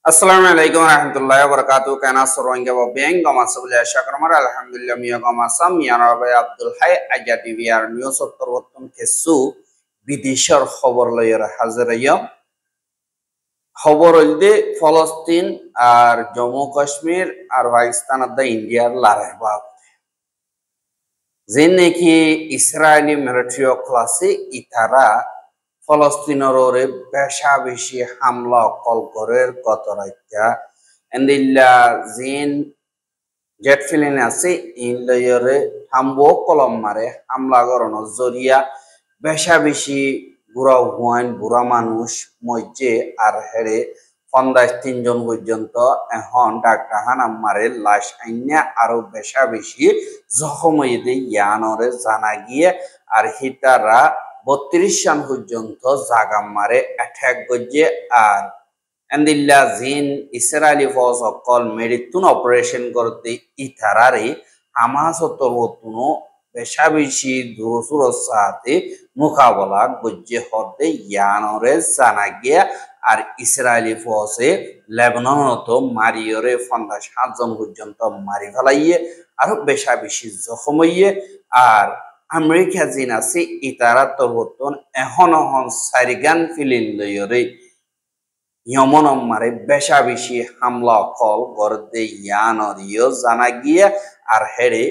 Assalamu alaikum warahmatullahi wabarakatuh. Kana sorong jawab beng gama sebelah syakramar alhamdulillah miya gama sam miya rabai Abdul Hai aja TVR news terwotun kesu bidishar খবর লইরা হাজির হইয়াম খবর হইতে ফলস্তিন আর জম্মু কাশ্মীর আর পাকিস্তান আর ইন্ডিয়ার লড়াই বাব যে নাকি ইসরায়েলি মিলিটারি ক্লাসে ইতারা ফলস্তিনের ওরে বেশা বেশি হামলা কল করে গত রাইতা এন্দিল্লা জিন জেট ফিলিন আছে ইনলয়রে হামবো কলম মারে হামলা করানো জরিয়া বেশা বেশি বুড়া হুয়াইন বুড়া মানুষ মজ্জে আর হেরে ৫০ জন পর্যন্ত এখন ডাক্তার হানাম মারে লাশ আইনা আরো বেশা বেশি জখম হইতে ইয়ানরে জানা গিয়ে আর হিতারা ৩২ সাল পর্যন্ত জাগাম মারে অ্যাটাক গজ্জে আর এন্দিল্লা জিন ইসরায়েলি ফৌজ অকল মেরিতুন অপারেশন করতে ইতারারে হামাস তরবতুনো বেশা বেশি দূরসুর সাথে মোকাবেলা গজ্জে হতে ইয়ানরে জানা গিয়া আর ইসরায়েলি ফৌজে লেবাননত মারিয়রে ৫০ জন পর্যন্ত মারি ফেলাইয়ে আরো বেশা বেশি জখম হইয়ে আর আমেরিকা জিন আছে ইতারা তরবতন এখন সারিগান ফিলিন লইরে ইয়মন মারে বেশা বেশি হামলা কল গরদে ইয়ানরিও জানা গিয়ে আর হেরে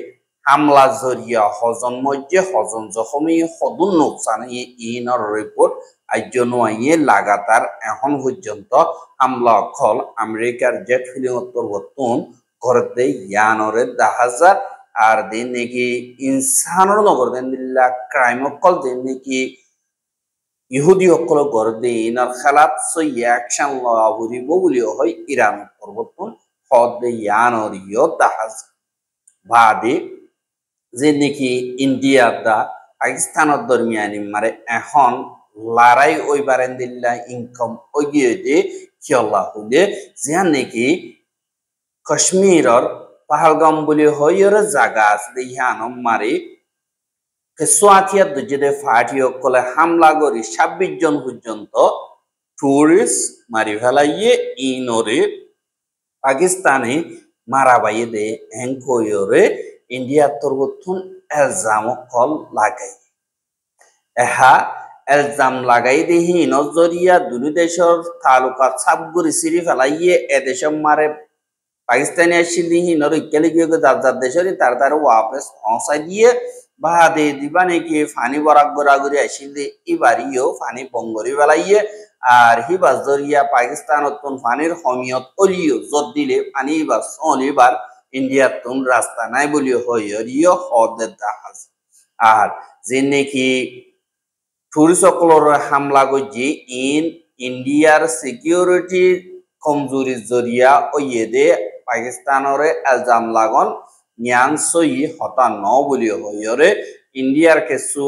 হামলা জরিয়া হজন মধ্যে হজন জখমি হদুন নোকসানি ইনর রিপোর্ট আইয়ে লাগাতার এখন পর্যন্ত হামলা কল আমেরিকার জেট ফিলিং তরবতন গরদে ইয়ানরে ১০,০০০ আর দিন নাকি ইনসানর নগর দেন দিল্লা ক্রাইম অকল দিন নাকি ইহুদি অকল গরদে ইনার খেলাত সই অ্যাকশন লওয়া বুড়িব বলিও হয় ইরান পর্বতন হদে ইয়ানরিও ১০,০০০ বাদে যে নাকি ইন্ডিয়া দা পাকিস্তানের দরমিয়ানি মারে এখন লড়াই ওই বারেন দিল্লা ইনকাম ওই গিয়ে যে খেলা হইলে যে নাকি কাশ্মীরের পাহালগাম বলি হইর জায়গা আছে ইহানম মারি সোয়াথিয়া দুজে ফাটিও কলে হামলা করি ২৬ জন পর্যন্ত টুরিস্ট মারি ফেলাইয়ে ইনরে পাকিস্তানে মারা বাইয়ে দে এঙ্করে ইন্ডিয়া তরবতুন এলজাম কল লাগাই এহা এলজাম লাগাই দেহি নজরিয়া দুই দেশের তালুকা ছাপগুড়ি সিরি ফেলাইয়ে এদেশম মারে পাকিস্তানি আসিলি হিনর ইকালি গিয়ে যার দেশের তার ওয়াপস পৌঁছাই দিয়ে বাহাদে দিবা নাকি ফানি বরাক গড়াগড়ি আসিলে ইবারিও ফানি বঙ্গরি বেলাইয়ে আর হিবাস জরিয়া পাকিস্তান তুন ফানির হমিয়ত অলিও জত দিলে ফানি বা সলিবার ইন্ডিয়ার তুন রাস্তা নাই বলিও হইরিও হদের জাহাজ আর যে নাকি টুরিস্টসকলর হামলা গজি ইন্ডিয়ার সিকিউরিটি কমজোরি জরিয়া ওইয়ে দে পাকিস্তানরে এলজাম লাগন জ্ঞান সই হতা ন বলি হইরে ইন্ডিয়ার কিছু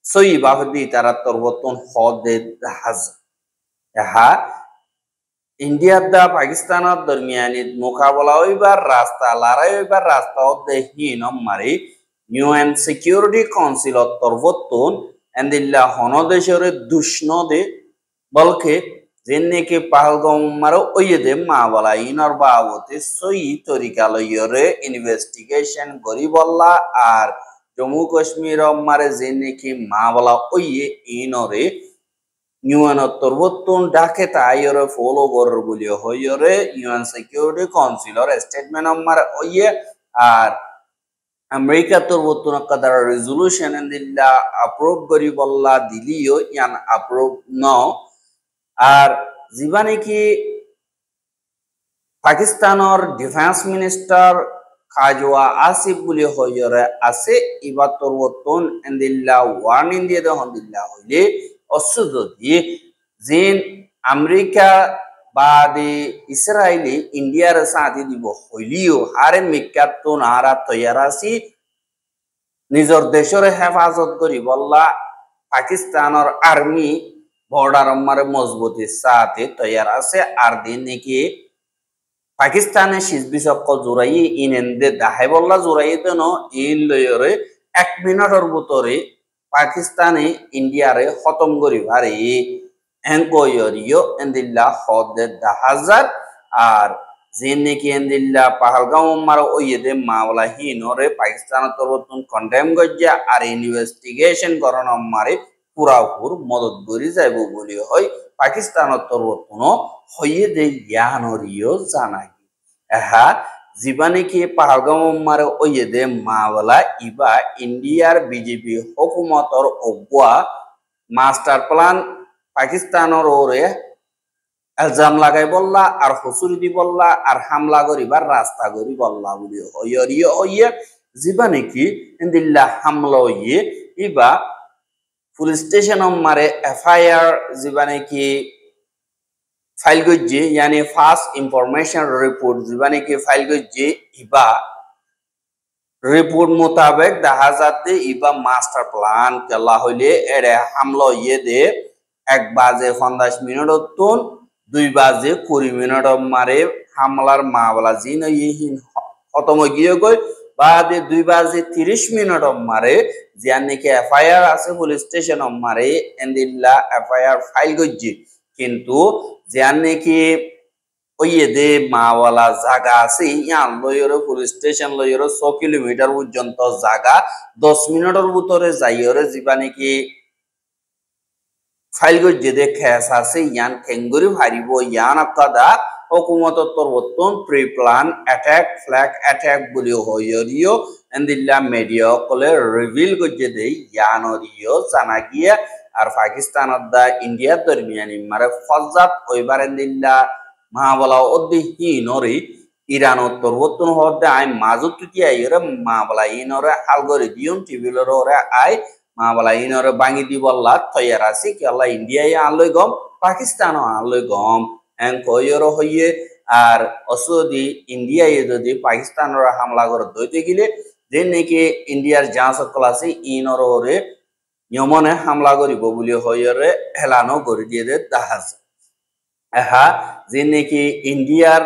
সই বাফদি তারা তরবতন হদে জাহাজ এহা ইন্ডিয়ার দা পাকিস্তানের দরমিয়ানি মোকাবেলা হইবার রাস্তা লড়াই হইবার রাস্তা হদে হিন মারি ইউএন সিকিউরিটি কাউন্সিল তরবতন এন্দিল্লা হনদেশরে দুষ্ণদে বলকে যেনে কি পাহলগাম মারো ওই দে মা বলা ইনর বাবতে সই তরিকা লইরে ইনভেস্টিগেশন করি বললা আর জম্মু কাশ্মীর মারে যেনে কি মা বলা ওই ইনরে ইউএন তরবতন ডাকে তাইরে ফলো কর বলি হইরে ইউএন সিকিউরিটি কাউন্সিলর স্টেটমেন্ট মারে ওই আর আমেরিকা তরবতন কাদার রেজুলেশন দিল্লা অ্যাপ্রুভ করি বললা দিলিও ইয়ান অ্যাপ্রুভ ন আর জীবানে কি পাকিস্তানের ডিফেন্স মিনিস্টার খাজওয়া আসিফ বলি হইরে আছে ইবা তরবতন এন্দিল্লা ওয়ার্নিং দিয়ে দেন দিল্লা হইলে অসুদি জিন আমেরিকা বাদে ইসরায়েলি ইন্ডিয়ার সাথে দিব হইলিও হারে মিকাতুন হারা তৈয়ারাসি নিজের দেশের হেফাজত করি বললা পাকিস্তানের আর্মি বর্ডার মারে মজবুতি সাথে তৈয়ার আছে আর দিন নাকি পাকিস্তানের শিজবিচক জোরাই ইনেন্দে দাহাই বললা জোরাই দেন ইন লয়রে ১ মিনিটের ভিতরে পাকিস্তানে ইন্ডিয়ারে খতম করি ভারে Enkoyorio endilla hodde dahazar আর জিন্নিকি এন্দিল্লা পাহালগাঁও মারো ওইদে মাওলা হিনরে পাকিস্তান তরবতুন কন্ডেম গজ্জা আর ইনভেস্টিগেশন করন মারে পুরাপুর মদত করি যাইব বলি হয় পাকিস্তান তরবতুন হইয়ে দে ইয়ানরিও জানাই এহা জীবানিকি পাহালগাঁও মারে ওইদে মাওলা ইবা ইন্ডিয়ার বিজেপি হুকুমতর অগুয়া মাস্টার প্ল্যান পাকিস্তানের ওরে এলজাম লাগাই বললা আর হসুরি দি বললা আর হামলা করিবার রাস্তা করি বললা বলি হইয়রিও হইয়ে যিবা নাকি ইন্দিল্লা হামলা হইয়ে ইবা পুলিশ স্টেশন মারে এফআইআর যিবা নাকি ফাইল গজ্জে यानी ফার্স্ট ইনফরমেশন রিপোর্ট যিবা নাকি ফাইল গজ্জে ইবা রিপোর্ট মোতাবেক দেখা যাতে ইবা মাস্টার প্ল্যান কেলা হইলে এরে হামলা হইয়ে দে 1:50 2:20 মারে হামলার মামলা জিন ইহিন খতম গিয়ে গই বাদে 2:30 মারে জিয়ান নাকি এফআইআর আছে পুলিশ স্টেশন মারে এন্দিল্লা এফআইআর ফাইল গজ্জি কিন্তু জিয়ান নাকি ওইয়ে দে মাওয়ালা জায়গা আছে ইয়ান Loire police station Loire 100 kilometre পর্যন্ত জায়গা 10 মিনিটের ভিতরে যাইরে জিবা নাকি ফাইল গজ্জে দে খেস আছে ইয়ান খেঙ্গুরি ভারিব ইয়ান আকাদা হুকুমত তরবতন pre plan attack flag attack বলি হইরিও এন্দিল্লা মিডিয়া কলে রিভিল গজ্জে দে ইয়ানরিও জানা গিয়া আর পাকিস্তান দা ইন্ডিয়া দরমিয়ানি মারে ফজাত ওইবার এন্দিল্লা মাহবলা অদ্দিহীনরি ইরান তরবতন হদে আই মাজুত তুতি আইরে মাহবলা ইনরে আলগরি দিউন টিভিলর ওরে আই মাহবলা ইনরে বাঙ্গি দি বললা তৈয়ার আছে কি আল্লাহ ইন্ডিয়ায় আনলই গম পাকিস্তানও আনলই গম এন কইর হইয়ে আর অসদি ইন্ডিয়ায় যদি পাকিস্তানের হামলা করে দইতে গেলে যে নাকি ইন্ডিয়ার যা সকল আছে ইনর ওরে নিয়মনে হামলা করিব বলি হইরে হেলানো করে দিয়ে দে জাহাজ এহা যে নাকি ইন্ডিয়ার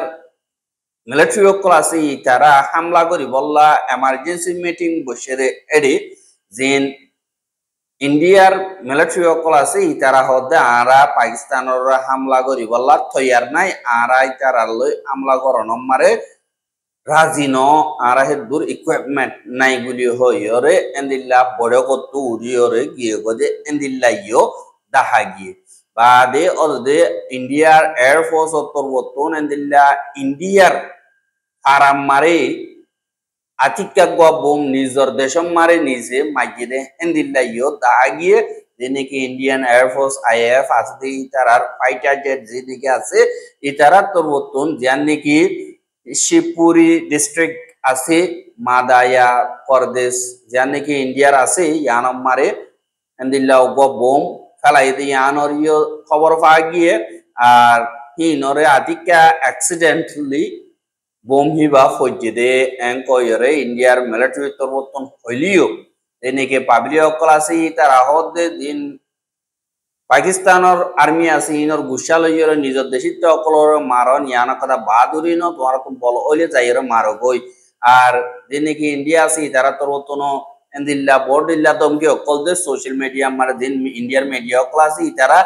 মিলিটারি সকল আছে তারা হামলা করি বললা এমার্জেন্সি মিটিং বসে এডি জিন ইন্ডিয়ার মিলিটারি সকল আছে ইতারা হদে আরা পাকিস্তানের হামলা করি বললা তৈয়ার নাই আরা ইতারা লই হামলা করন মারে রাজি ন আরা হে দূর ইকুইপমেন্ট নাই বলি হইরে এন্দিল্লা বড় কত উড়িয়রে গিয়ে গদে এন্দিল্লা ইয়ো দাহা গিয়ে বাদে অদে ইন্ডিয়ার এয়ারফোর্স অতর্বতন এন্দিল্লা ইন্ডিয়ার আরাম মারে আতিকা গো বোম নিজর দেশম মারে নিজে মাইগিরে এন্দিল্লা ইয়ো দাহা গিয়ে যে নাকি ইন্ডিয়ান এয়ারফোর্স আইএফ আছে ইতারার ফাইটার জেট যে নাকি আছে ইতারা তর্বতন যান নাকি শিবপুরি ডিস্ট্রিক্ট আছে মাদায়া প্রদেশ যান নাকি ইন্ডিয়ার আছে ইয়ানম মারে এন্দিল্লা গো বোম ফেলাই দিয়ে ইয়ানরিও খবর পাওয়া গিয়ে আর হিনরে আতিকা অ্যাক্সিডেন্টালি বোম হিবা ফজ্জে দে এঙ্কয়রে ইন্ডিয়ার মিলিটারি তরবতন হইলিও এনেকে পাবলিক অকল আছে তারা হদে দিন পাকিস্তানের আর্মি আছে ইনর গুসা লইরে নিজের দেশিত অকলর মারন ইয়ান কথা বাদুরি ন তোমার তো বল হইলে যাইরে মারো গই আর যে নাকি ইন্ডিয়া আছে তারা তরবতন এন্দিল্লা বড়দিল্লা দমকে অকল দে সোশ্যাল মিডিয়া মারে দিন ইন্ডিয়ার মিডিয়া অকল আছে তারা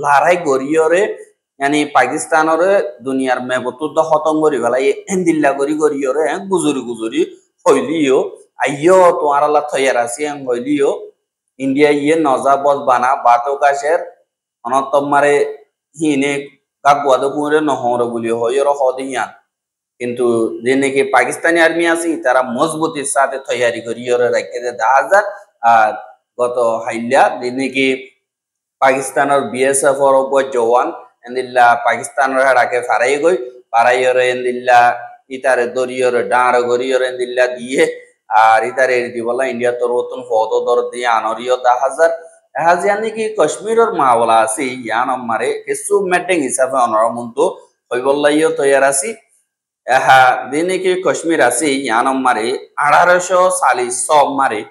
লড়াই গরিয়রে यानी पाकिस्तान और दुनियार में बतुद खत्म करी फेलाई एंदिल्ला करी करियो रे गुजुरी गुजुरी हइलियो आइयो तुम्हारा ला थयार आसी एं हइलियो इंडिया ये नजा बस बाना बातो का शेर अनतम मारे हिने कागवा दो पुरे নহরে বলি হইর হদিয়ান কিন্তু যে নাকি পাকিস্তানি আর্মি আছে তারা মজবুতির সাথে তৈরি করিও রাখতে দে 10000 আর গত হাইলা যে নাকি পাকিস্তানের বিএসএফ এর জওয়ান এন্দিল্লা পাকিস্তানের হাড়াকে ফারাই গই পারাইরে এন্দিল্লা ইতারে দরিয়রে ডাঁড় গরিয়রে এন্দিল্লা দিয়ে আর ইতারে এরি বলা ইন্ডিয়া তরবতন ফত দর দিয়ে আনরিও 10000 এহাজিয়ানি কি কাশ্মীরের মাওলা আছে ইয়ান আমারে কিছু মেটিং হিসাবে অনরমন্ত হইবল্লাইও তৈয়ার আছি এহা দিনে কি কাশ্মীর আছে ইয়ান আমারে 1840 মারে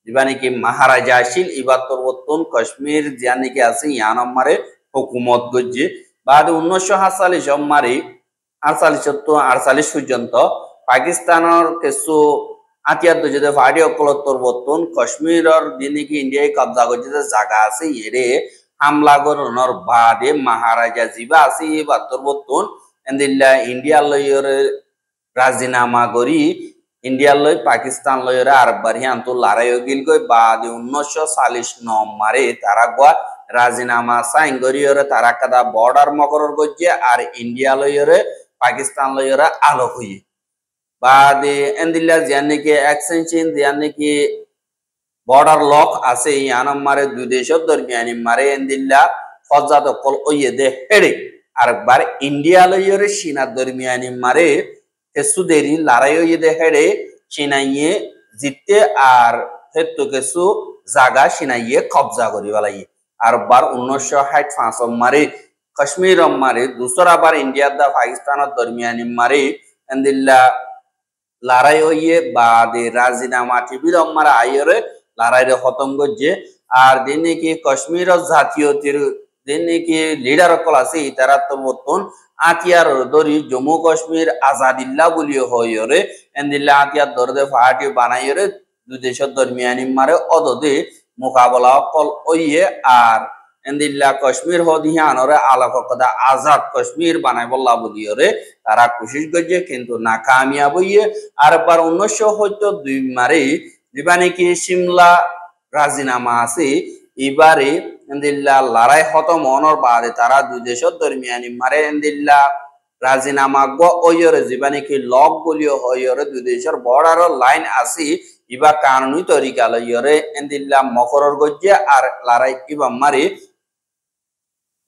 দিবানি কি মহারাজা শিল ইবাত তরবতন কাশ্মীর জিয়ানি কি আছে ইয়ান আমারে হুকুমত গজ্জে बाद 1948 মারি 48 পর্যন্ত পাকিস্তানের কিছু আতিয়াত যদি ফাড়ি অকলতর বর্তন কাশ্মীরের দিনে কি ইন্ডিয়ায় কবজা করছে জায়গা আছে এরে হামলা গরনর বাদে মহারাজা জিবা আছে বাত্তর বর্তন এন্দিল্লা ইন্ডিয়া লইয়র রাজিনামা করি ইন্ডিয়া লই পাকিস্তান লইয়র আর বারিয়ান তো লড়াই গিল গই বাদে 1940 নম্বরে তারা গোয়া রাজিনামা সাইন করিয়রে তারা কাদা বর্ডার মকরর গজ্জে আর ইন্ডিয়া লইয়রে পাকিস্তান লইয়রা আলো হই বাদে এন্দিল্লা জানে কি এক্সটেনশন জানে কি বর্ডার লক আছে ইয়ানম মারে দুই দেশের দরমিয়ানি মারে এন্দিল্লা ফজাত কল ওয়ে দে হেডে আরেকবার ইন্ডিয়া লইয়রে চীনা দরমিয়ানি মারে হেসুদেরি লড়াই ওয়ে দে হেডে চীনাইয়ে জিততে আর হেতু কিছু জায়গা চীনাইয়ে কবজা করি বলাই আর বার 1965 মারে কাশ্মীর মারে दूसरा बार इंडिया दा पाकिस्तान दरमियानी मारे एंदिल्ला लड़ाई होइए बाद राजीनामा टिबिर मारा आयरे लड़ाई रे खत्म गजे আর দিনে কি কাশ্মীর জাতীয়তির দিনে কি লিডার কল আছে ইতারা তো মতন আতিয়ার দরি জম্মু কাশ্মীর আজাদিল্লাহ বলি হইরে এন্দিল্লা আতিয়ার দরদে পার্টি বানাইরে দুই দেশের দরমিয়ানি মারে অদদে মোকাবেলা কল ওইয়ে আর এন্দিল্লা কাশ্মীর হদিয়ানরে আলাককদা আজাদ কাশ্মীর বানাই বল্লা বলিয়রে তারা কোশিশ করছে কিন্তু নাকামিয়াব হইয়ে আর বার 1972 মারে দিবানি কি সিমলা রাজিনামা আছে এবারে এন্দিল্লা লড়াই খতম হওয়ার বাদে তারা দুই দেশের দরমিয়ানি মারে এন্দিল্লা রাজিনামা গো ওয়রে জীবানি কি লক বলিও হয়রে দুই দেশের বর্ডার লাইন আছে ইবা কানুনি তরিকা লইরে এন্দিল্লা মকরর গজ্জে আর লড়াই ইবা মারে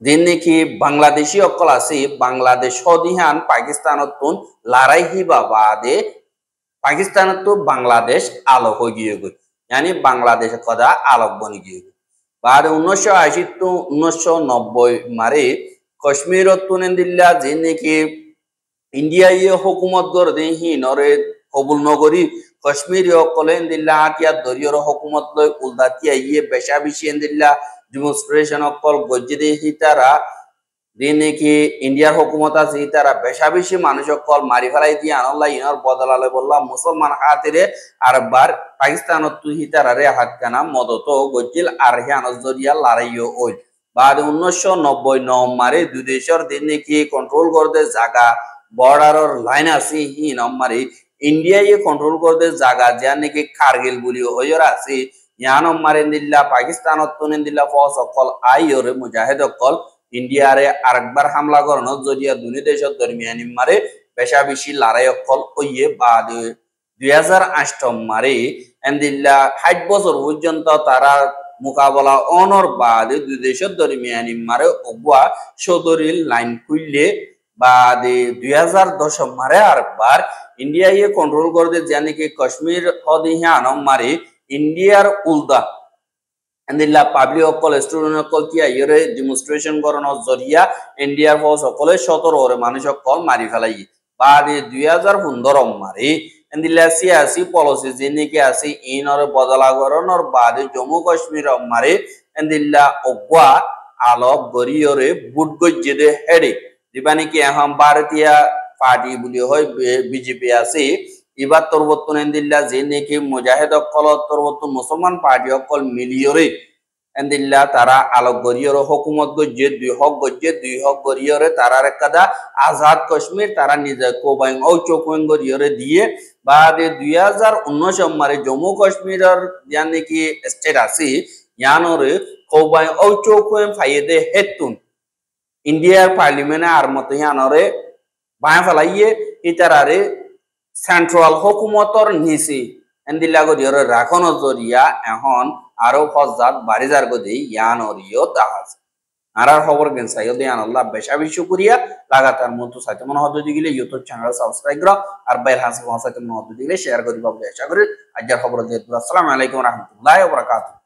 দিনে কি বাংলাদেশি অকল আছে বাংলাদেশ হদিহান পাকিস্তানত লড়াই হিবা বাদে পাকিস্তানত বাংলাদেশ আলো হয়ে গিয়ে গই यानी बांग्लादेश कदा आलोक बनी गई बाद 1980 तो 1990 मारे कश्मीर तुनेंदिल्ला जिने की इंडिया ये हुकूमत कर दे ही नरे कबूल नगरी कश्मीर कलेंदिल्ला आतिया दरियर हुकूमत लय उलदातिया ये बेशा बिशेंदिल्ला डेमोन्स्ट्रेशन अकल गज्जे ही तारा দিনে কি ইন্ডিয়ার হুকুমত আছে তারা বেশা বেশি মানুষ কল মারি ফেলাই দিয়ে আনল্লাহ ইনার বদলালে বললাম মুসলমান হাতিরে আর বার পাকিস্তানত তুই তারারে হাত কানা মদত গজিল আর হিয়ানজ জরিয়া লড়াইও ওই বাদ 1990 নম্বরে দুই দেশের দিনে কি কন্ট্রোল করতে জায়গা বর্ডারের লাইন আছে হি নম্বরে ইন্ডিয়ায় কন্ট্রোল করতে জায়গা যা নাকি কারগিল বলি হইর আছে ইয়া নম্বরে দিল্লা পাকিস্তানত তুনেদিল্লা ফৌজ কল আইরে মুজাহিদ কল इंडिया रे आरेकबार हमला करनो जरिया दुनि देशर दरमियानी मारे बेशा बेशी लड़ाई कल ओइए बाद 2008 मारे एंदिल्ला 60 বছর পর্যন্ত তারা মোকাবেলা অনর बाद দুই দেশের দরমিয়ানি মারে অগবা সদরিল লাইন খুললে बाद 2010 মারে আরেকবার इंडिया ये कंट्रोल করতে জানি কি কাশ্মীর হদিহান মারে इंडियार উলদা एंदिल्ला पब्लिक अकल स्टूडेंट अकल किया इरे डेमोन्स्ट्रेशन करनो जरिया इंडिया फौज अकले 17 ओरे मानुष अकल मारि फेलाई बाद 2015 मारे एंदिल्ला सियासी पॉलिसी जिने के आसी इनर बदला करनर बाद जम्मू कश्मीर मारे एंदिल्ला अगवा आलोक गरियरे बुट गज्जे दे हेडे दिबानी के हम भारतीय पार्टी बुली होय बीजेपी आसी इबार तोरबतन एंदिल्ला जिने की मुजाहिद अकल तोरबतन मुसलमान पार्टी अकल मिलियरे एंदिल्ला तारा आलोक गरियर हुकूमत गज्जे दुई हक गरियरे तारा रेकादा आजाद कश्मीर तारा निजे कोबाइन औ चोकवेन गरियरे दिए बाद 2019 मारे जम्मू कश्मीरर यानी कि स्टेट आसी यानरे कोबाइन औ चोकवेन फायदे हेतुन इंडिया पार्लिमेंट आर मत यानरे बाय फलाइए इतारारे सेंट्रल हुकूमतर निसी एंदिल्ला गरियर राखन जरिया এখন আরো ফজাত বারিজার গদি ইয়ানরিও তাহাজ আরার খবর গেন সাইয়দ ইয়ানাল্লাহ বেশা বেশি শুকরিয়া লাগাতার মতো সাইতে মন হদ দিগিলে ইউটিউব চ্যানেল সাবস্ক্রাইব করো আর বাইর হাসি সাইতে মন হদ দিগিলে শেয়ার করি বাবু আশা করি আজকের খবর দিয়ে আসসালামু আলাইকুম ওয়া রাহমাতুল্লাহি ওয়া বারাকাতুহু।